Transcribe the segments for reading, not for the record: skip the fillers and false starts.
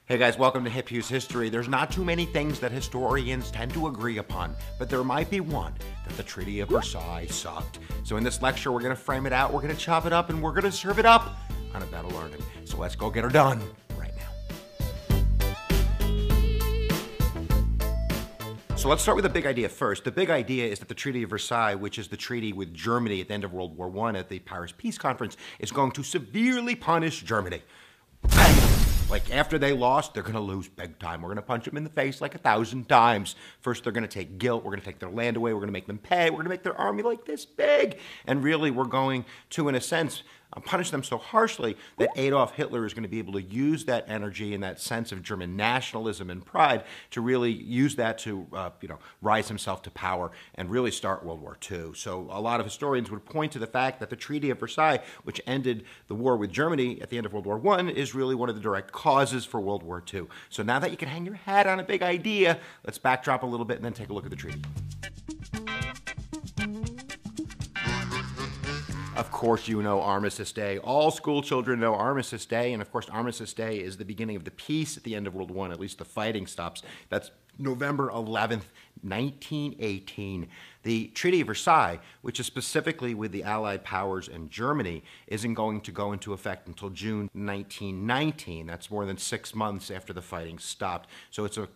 Hey guys, welcome to Hip Hughes History. There's not too many things that historians tend to agree upon, but there might be one, that the Treaty of Versailles sucked. So in this lecture, we're going to frame it out, we're going to chop it up, and we're going to serve it up on a bed of learning. So let's go get her done right now. So let's start with the big idea first. The big idea is that the Treaty of Versailles, which is the treaty with Germany at the end of World War I at the Paris Peace Conference, is going to severely punish Germany. Bang! Like, after they lost, they're going to lose big time. We're going to punch them in the face like 1,000 times. First, they're going to take guilt. We're going to take their land away. We're going to make them pay. We're going to make their army like this big. And really, we're going to, in a sense, punish them so harshly that Adolf Hitler is going to be able to use that energy and that sense of German nationalism and pride to really use that to, rise himself to power and really start World War II. So a lot of historians would point to the fact that the Treaty of Versailles, which ended the war with Germany at the end of World War I, is really one of the direct causes for World War II. So now that you can hang your hat on a big idea, let's backdrop a little bit and then take a look at the treaty. Of course, you know Armistice Day. All school children know Armistice Day, and of course, Armistice Day is the beginning of the peace at the end of World War I. At least the fighting stops. That's November 11th, 1918. The Treaty of Versailles, which is specifically with the Allied powers and Germany, isn't going to go into effect until June 1919. That's more than 6 months after the fighting stopped. So it's a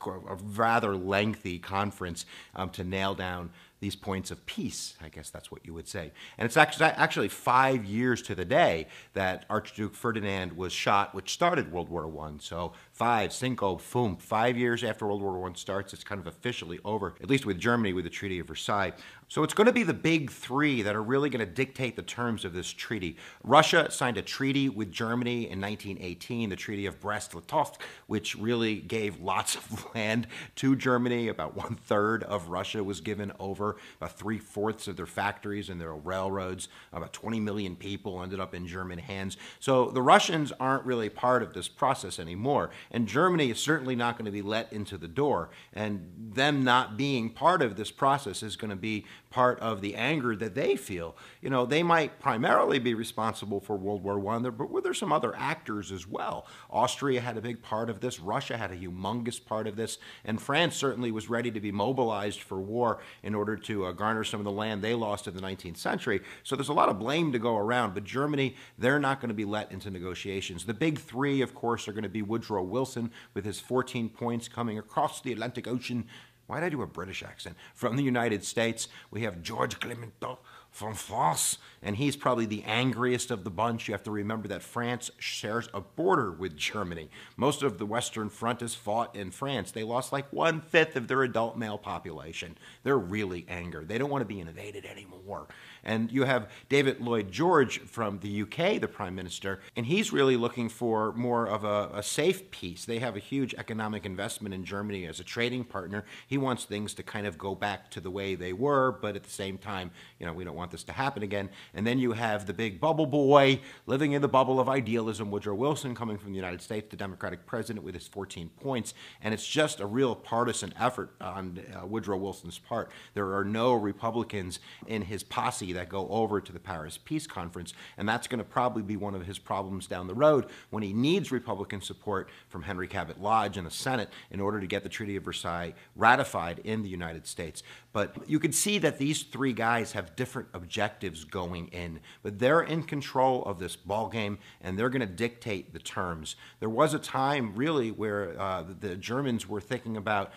rather lengthy conference to nail down these points of peace, I guess that's what you would say. And it's actually 5 years to the day that Archduke Ferdinand was shot, which started World War I. So 5 years after World War I starts, it's kind of officially over, at least with Germany, with the Treaty of Versailles. So it's going to be the big three that are really going to dictate the terms of this treaty. Russia signed a treaty with Germany in 1918, the Treaty of Brest-Litovsk, which really gave lots of land to Germany. About 1/3 of Russia was given over. About 3/4 of their factories and their railroads. About 20 million people ended up in German hands. So the Russians aren't really part of this process anymore. And Germany is certainly not going to be let into the door. And them not being part of this process is going to be part of the anger that they feel. You know, they might primarily be responsible for World War I, but there's some other actors as well. Austria had a big part of this. Russia had a humongous part of this. And France certainly was ready to be mobilized for war in order to garner some of the land they lost in the 19th century. So there's a lot of blame to go around. But Germany, they're not going to be let into negotiations. The big three, of course, are going to be Woodrow Wilson with his 14 points coming across the Atlantic Ocean. Why did I do a British accent? From the United States, we have George Clemenceau from France, and he's probably the angriest of the bunch. You have to remember that France shares a border with Germany. Most of the Western Front is fought in France. They lost like 1/5 of their adult male population. They're really angry. They don't want to be invaded anymore. And you have David Lloyd George from the UK, the Prime Minister, and he's really looking for more of a safe peace. They have a huge economic investment in Germany as a trading partner. He wants things to kind of go back to the way they were, but at the same time, we don't want this to happen again. And then you have the big bubble boy living in the bubble of idealism, Woodrow Wilson, coming from the United States, the Democratic president with his 14 points. And it's just a real partisan effort on Woodrow Wilson's part. There are no Republicans in his posse that go over to the Paris Peace Conference. And that's going to probably be one of his problems down the road when he needs Republican support from Henry Cabot Lodge in the Senate in order to get the Treaty of Versailles ratified in the United States. But you can see that these three guys have different objectives going in, but they're in control of this ball game and they're going to dictate the terms. There was a time really where the Germans were thinking about,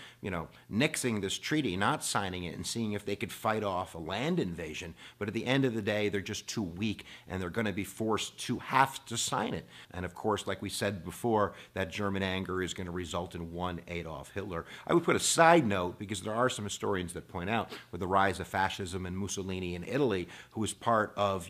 nixing this treaty, not signing it and seeing if they could fight off a land invasion. But at the end of the day, they're just too weak and they're going to be forced to have to sign it. And of course, like we said before, that German anger is going to result in one Adolf Hitler. I would put a side note, because there are some historians that point out with the rise of fascism and Mussolini in Italy, who was part of,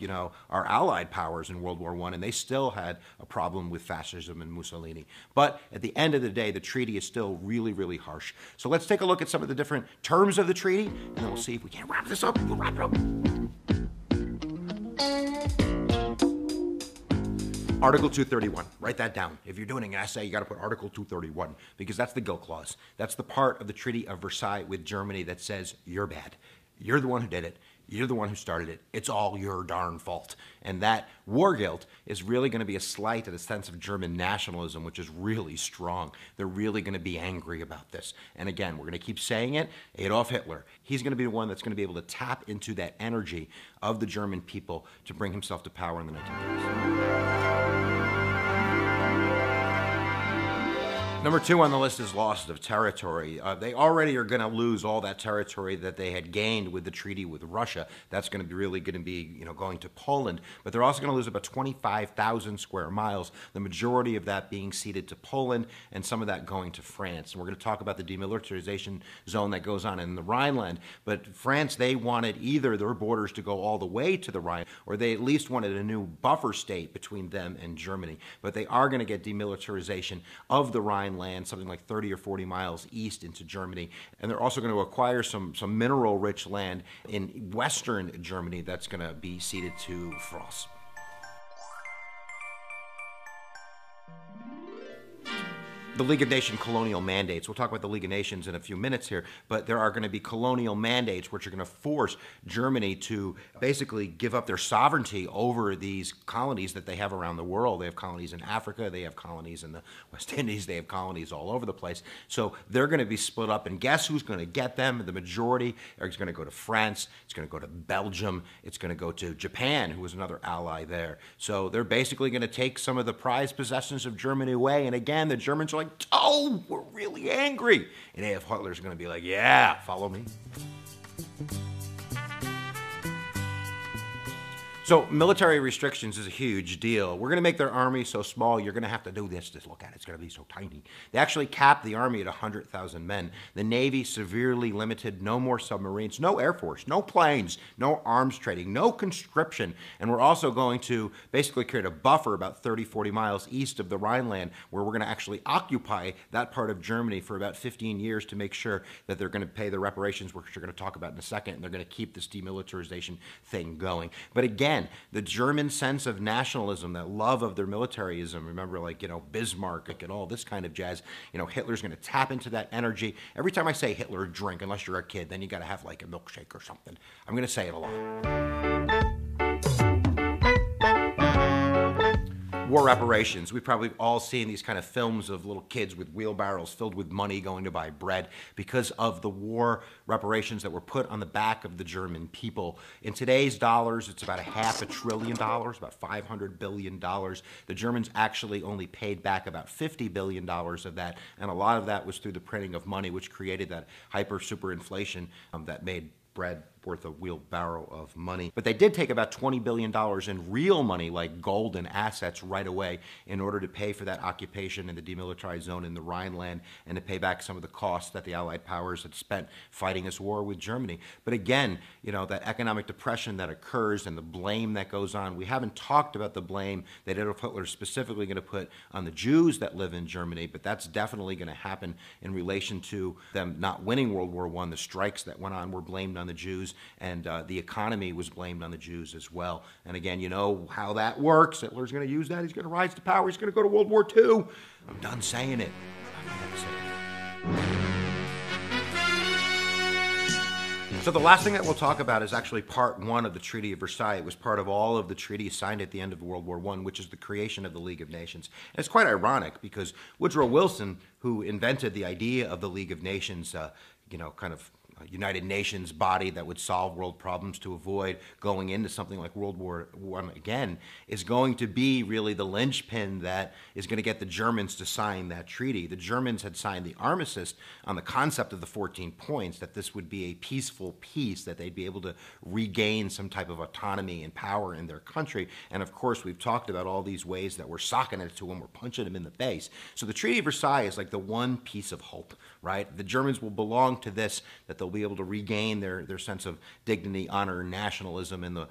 our Allied powers in World War I, and they still had a problem with fascism and Mussolini. But at the end of the day, the treaty is still really, really harsh. So let's take a look at some of the different terms of the treaty, and then we'll see if we can wrap this up. We'll wrap it up. Article 231, write that down. If you're doing an essay, you got to put Article 231, because that's the guilt clause. That's the part of the Treaty of Versailles with Germany that says you're bad. You're the one who did it. You're the one who started it. It's all your darn fault. And that war guilt is really going to be a slight at a sense of German nationalism, which is really strong. They're really going to be angry about this. And again, we're going to keep saying it, Adolf Hitler, he's going to be the one that's going to be able to tap into that energy of the German people to bring himself to power in the 1930s. Number 2 on the list is loss of territory. They already are going to lose all that territory that they had gained with the treaty with Russia. That's going to be really going to be, going to Poland. But they're also going to lose about 25,000 square miles, the majority of that being ceded to Poland and some of that going to France. And we're going to talk about the demilitarization zone that goes on in the Rhineland. But France, they wanted either their borders to go all the way to the Rhine, or they at least wanted a new buffer state between them and Germany. But they are going to get demilitarization of the Rhine land, something like 30 or 40 miles east into Germany. And they're also going to acquire some mineral-rich land in western Germany that's going to be ceded to France. The League of Nations colonial mandates. We'll talk about the League of Nations in a few minutes here, but there are going to be colonial mandates which are going to force Germany to basically give up their sovereignty over these colonies that they have around the world. They have colonies in Africa, they have colonies in the West Indies, they have colonies all over the place. So they're going to be split up, and guess who's going to get them? The majority is going to go to France, it's going to go to Belgium, it's going to go to Japan, who was another ally there. So they're basically going to take some of the prized possessions of Germany away, and again, the Germans are like, oh, we're really angry. And Adolf Hitler's going to be like, yeah, follow me. So military restrictions is a huge deal. We're going to make their army so small, you're going to have to do this. Just look at it. It's going to be so tiny. They actually capped the army at 100,000 men. The Navy severely limited. No more submarines, no Air Force, no planes, no arms trading, no conscription. And we're also going to basically create a buffer about 30, 40 miles east of the Rhineland where we're going to actually occupy that part of Germany for about 15 years to make sure that they're going to pay the reparations, which we're going to talk about in a second, and they're going to keep this demilitarization thing going. But again, the German sense of nationalism, that love of their militarism, remember, like, Bismarck and all this kind of jazz, Hitler's going to tap into that energy. Every time I say Hitler, drink, unless you're a kid, then you got to have like a milkshake or something. I'm going to say it a lot. War reparations. We've probably all seen these kind of films of little kids with wheelbarrows filled with money going to buy bread because of the war reparations that were put on the back of the German people. In today's dollars, it's about $500 billion, about $500 billion. The Germans actually only paid back about $50 billion of that, and a lot of that was through the printing of money, which created that hyper-superinflation that made bread worth a wheelbarrow of money. But they did take about $20 billion in real money, like gold and assets, right away in order to pay for that occupation in the demilitarized zone in the Rhineland and to pay back some of the costs that the Allied powers had spent fighting this war with Germany. But again, that economic depression that occurs and the blame that goes on, we haven't talked about the blame that Adolf Hitler is specifically going to put on the Jews that live in Germany, but that's definitely going to happen in relation to them not winning World War I. The strikes that went on were blamed on the Jews, and the economy was blamed on the Jews as well. And again, you know how that works. Hitler's going to use that. He's going to rise to power. He's going to go to World War II. I'm done saying it. So the last thing that we'll talk about is actually part 1 of the Treaty of Versailles. It was part of all of the treaties signed at the end of World War I, which is the creation of the League of Nations. And it's quite ironic because Woodrow Wilson, who invented the idea of the League of Nations, kind of United Nations body that would solve world problems to avoid going into something like World War I again, is going to be really the linchpin that is going to get the Germans to sign that treaty. The Germans had signed the armistice on the concept of the 14 points, that this would be a peaceful peace, that they'd be able to regain some type of autonomy and power in their country. And of course, we've talked about all these ways that we're socking it to them, we're punching them in the face. So the Treaty of Versailles is like the one piece of hope, right? The Germans will belong to this, that they'll be able to regain their sense of dignity, honor, and nationalism, and the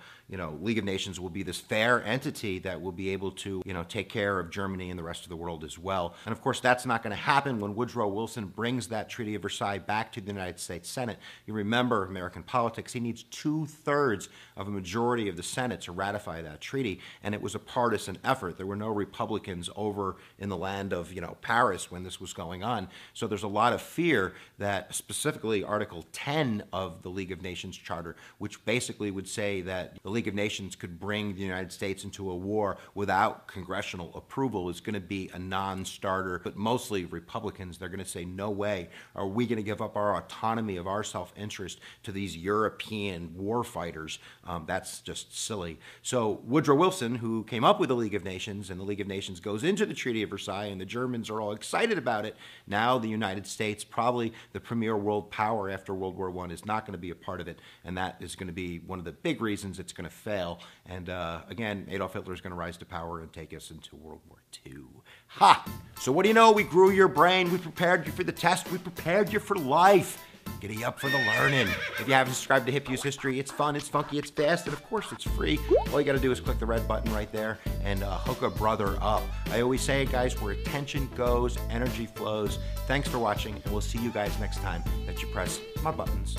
League of Nations will be this fair entity that will be able to take care of Germany and the rest of the world as well. And of course, that's not going to happen when Woodrow Wilson brings that Treaty of Versailles back to the United States Senate. You remember American politics, he needs 2/3 of a majority of the Senate to ratify that treaty, and it was a partisan effort. There were no Republicans over in the land of Paris when this was going on. So there's a lot of fear that specifically Article 10 of the League of Nations Charter, which basically would say that the League of Nations could bring the United States into a war without congressional approval, is going to be a non-starter. But mostly Republicans, they're going to say, no way are we going to give up our autonomy of our self-interest to these European war fighters. That's just silly. So Woodrow Wilson, who came up with the League of Nations, and the League of Nations goes into the Treaty of Versailles, and the Germans are all excited about it. Now the United States, probably the premier world power after World War I, is not going to be a part of it, and that is going to be one of the big reasons it's going to fail. And again, Adolf Hitler is going to rise to power and take us into World War II. Ha! So what do you know? We grew your brain. We prepared you for the test. We prepared you for life. Giddy up for the learning. If you haven't subscribed to Hip Use History, it's fun, it's funky, it's fast, and of course it's free. All you gotta do is click the red button right there and hook a brother up. I always say, guys, where attention goes, energy flows. Thanks for watching, and we'll see you guys next time that you press my buttons.